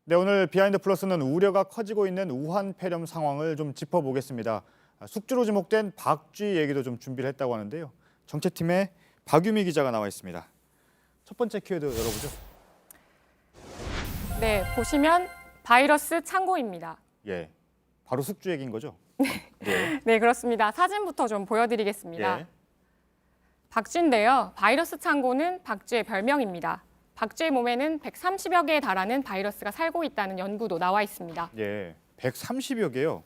네, 오늘 비하인드 플러스는 우려가 커지고 있는 우한 폐렴 상황을 좀 짚어보겠습니다. 숙주로 지목된 박쥐 얘기도 좀 준비를 했다고 하는데요. 정책팀의 박유미 기자가 나와 있습니다. 첫 번째 키워드 열어보죠. 네, 보시면 바이러스 창고입니다. 예, 바로 숙주 얘기인 거죠? 네. 네, 그렇습니다. 사진부터 좀 보여드리겠습니다. 예. 박쥐인데요. 바이러스 창고는 박쥐의 별명입니다. 박쥐의 몸에는 130여 개에 달하는 바이러스가 살고 있다는 연구도 나와 있습니다. 예, 130여 개요.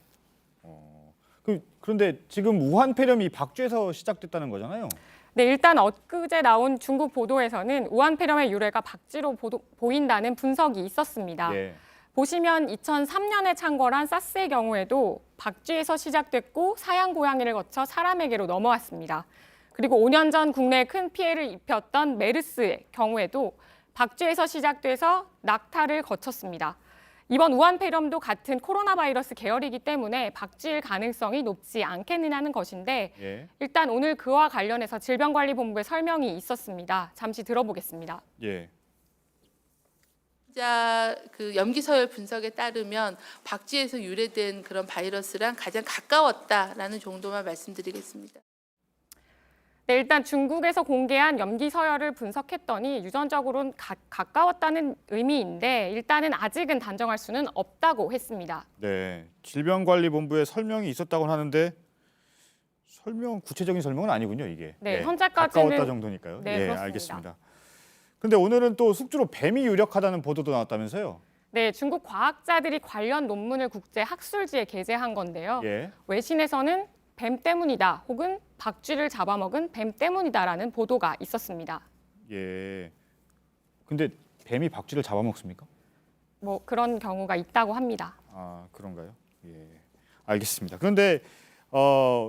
그런데 지금 우한 폐렴이 박쥐에서 시작됐다는 거잖아요. 네, 일단 엊그제 나온 중국 보도에서는 우한 폐렴의 유래가 박쥐로 보인다는 분석이 있었습니다. 예. 보시면 2003년에 창궐한 사스의 경우에도 박쥐에서 시작됐고 사양 고양이를 거쳐 사람에게로 넘어왔습니다. 그리고 5년 전 국내에 큰 피해를 입혔던 메르스의 경우에도 박쥐에서 시작돼서 낙타를 거쳤습니다. 이번 우한 폐렴도 같은 코로나 바이러스 계열이기 때문에 박쥐일 가능성이 높지 않겠느냐는 것인데 예. 일단 오늘 그와 관련해서 질병관리본부의 설명이 있었습니다. 잠시 들어보겠습니다. 예. 그 염기 서열 분석에 따르면 박쥐에서 유래된 그런 바이러스랑 가장 가까웠다라는 정도만 말씀드리겠습니다. 네, 일단 중국에서 공개한 염기 서열을 분석했더니 유전적으로는 가까웠다는 의미인데 일단은 아직은 단정할 수는 없다고 했습니다. 네, 질병관리본부의 설명이 있었다고 하는데 구체적인 설명은 아니군요, 이게. 네, 현재까지는 가까웠다 정도니까요. 네, 예, 그렇습니다. 알겠습니다. 그런데 오늘은 또 숙주로 뱀이 유력하다는 보도도 나왔다면서요? 네, 중국 과학자들이 관련 논문을 국제 학술지에 게재한 건데요. 예. 외신에서는 뱀 때문이다 혹은 박쥐를 잡아먹은 뱀 때문이다라는 보도가 있었습니다. 예. 근데 뱀이 박쥐를 잡아먹습니까? 뭐 그런 경우가 있다고 합니다. 아, 그런가요? 예. 알겠습니다. 그런데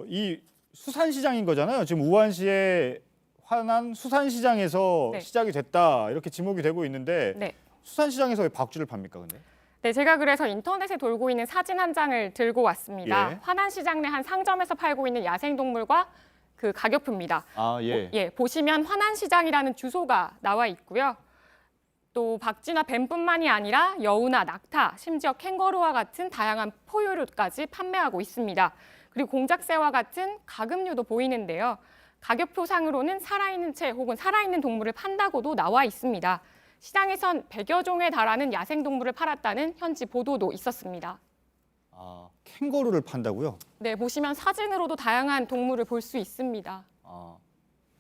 이 수산시장인 거잖아요. 지금 우한시의 화난 수산시장에서 네. 시작이 됐다 이렇게 지목이 되고 있는데 네. 수산시장에서 왜 박쥐를 팝니까, 근데? 네, 제가 그래서 인터넷에 돌고 있는 사진 한 장을 들고 왔습니다. 예. 화난시장 내 한 상점에서 팔고 있는 야생동물과 그 가격표입니다. 아, 예. 보시면 화난시장이라는 주소가 나와 있고요. 또 박쥐나 뱀뿐만이 아니라 여우나 낙타, 심지어 캥거루와 같은 다양한 포유류까지 판매하고 있습니다. 그리고 공작새와 같은 가금류도 보이는데요. 가격표상으로는 살아있는 채 혹은 살아있는 동물을 판다고도 나와 있습니다. 시장에선 100여 종에 달하는 야생동물을 팔았다는 현지 보도도 있었습니다. 아, 캥거루를 판다고요? 네, 보시면 사진으로도 다양한 동물을 볼 수 있습니다. 아,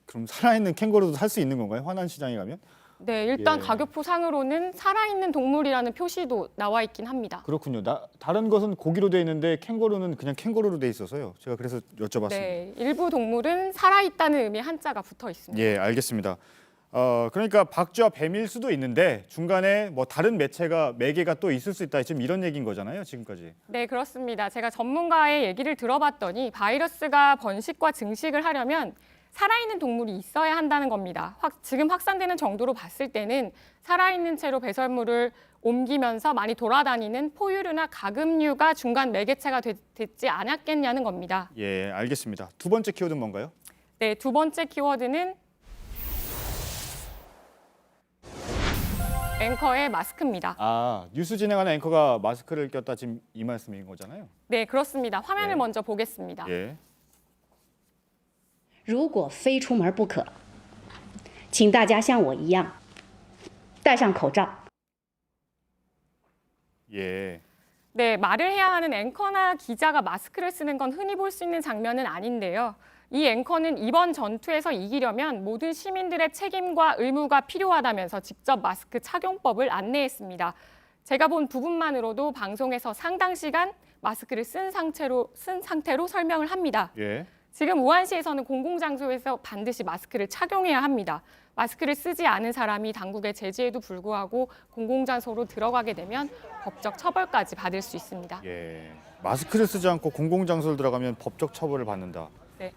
그럼 살아있는 캥거루도 살 수 있는 건가요? 화난시장에 가면? 네, 일단 예. 가격표상으로는 살아있는 동물이라는 표시도 나와 있긴 합니다. 그렇군요. 다른 것은 고기로 돼 있는데 캥거루는 그냥 캥거루로 돼 있어서요. 제가 그래서 여쭤봤습니다. 네, 일부 동물은 살아있다는 의미의 한자가 붙어 있습니다. 예, 알겠습니다. 그러니까 박쥐와 뱀일 수도 있는데 중간에 뭐 다른 매개가 또 있을 수 있다. 지금 이런 얘기인 거잖아요, 지금까지. 네, 그렇습니다. 제가 전문가의 얘기를 들어봤더니 바이러스가 번식과 증식을 하려면 살아있는 동물이 있어야 한다는 겁니다. 지금 확산되는 정도로 봤을 때는 살아있는 채로 배설물을 옮기면서 많이 돌아다니는 포유류나 가금류가 중간 매개체가 됐지 않았겠냐는 겁니다. 예, 알겠습니다. 두 번째 키워드는 뭔가요? 네, 두 번째 키워드는 앵커의 마스크입니다. 아, 뉴스 진행하는 앵커가 마스크를 꼈다 지금 이 말씀인 거잖아요. 네, 그렇습니다. 화면을 네. 먼저 보겠습니다. 예. 如果非出门不可，请大家像我一样戴上口罩。 예. 네, 말을 해야 하는 앵커나 기자가 마스크를 쓰는 건 흔히 볼 수 있는 장면은 아닌데요. 이 앵커는 이번 전투에서 이기려면 모든 시민들의 책임과 의무가 필요하다면서 직접 마스크 착용법을 안내했습니다. 제가 본 부분만으로도 방송에서 상당 시간 마스크를 쓴 상태로 설명을 합니다. 예. 지금 우한시에서는 공공장소에서 반드시 마스크를 착용해야 합니다. 마스크를 쓰지 않은 사람이 당국의 제지에도 불구하고 공공장소로 들어가게 되면 법적 처벌까지 받을 수 있습니다. 예. 마스크를 쓰지 않고 공공장소를 들어가면 법적 처벌을 받는다. 네.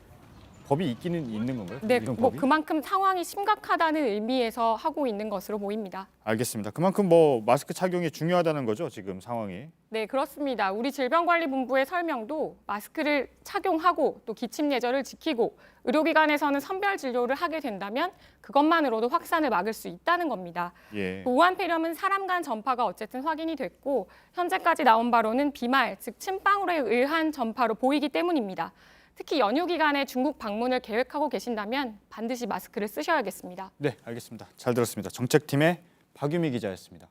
법이 있기는 있는 건가요? 네, 이런 뭐 법이? 그만큼 상황이 심각하다는 의미에서 하고 있는 것으로 보입니다. 알겠습니다. 그만큼 뭐 마스크 착용이 중요하다는 거죠, 지금 상황이. 네, 그렇습니다. 우리 질병관리본부의 설명도 마스크를 착용하고 또 기침 예절을 지키고 의료기관에서는 선별 진료를 하게 된다면 그것만으로도 확산을 막을 수 있다는 겁니다. 예. 우한 폐렴은 사람 간 전파가 어쨌든 확인이 됐고 현재까지 나온 바로는 비말, 즉 침방울에 의한 전파로 보이기 때문입니다. 특히 연휴 기간에 중국 방문을 계획하고 계신다면 반드시 마스크를 쓰셔야겠습니다. 네, 알겠습니다. 잘 들었습니다. 정책팀의 박유미 기자였습니다.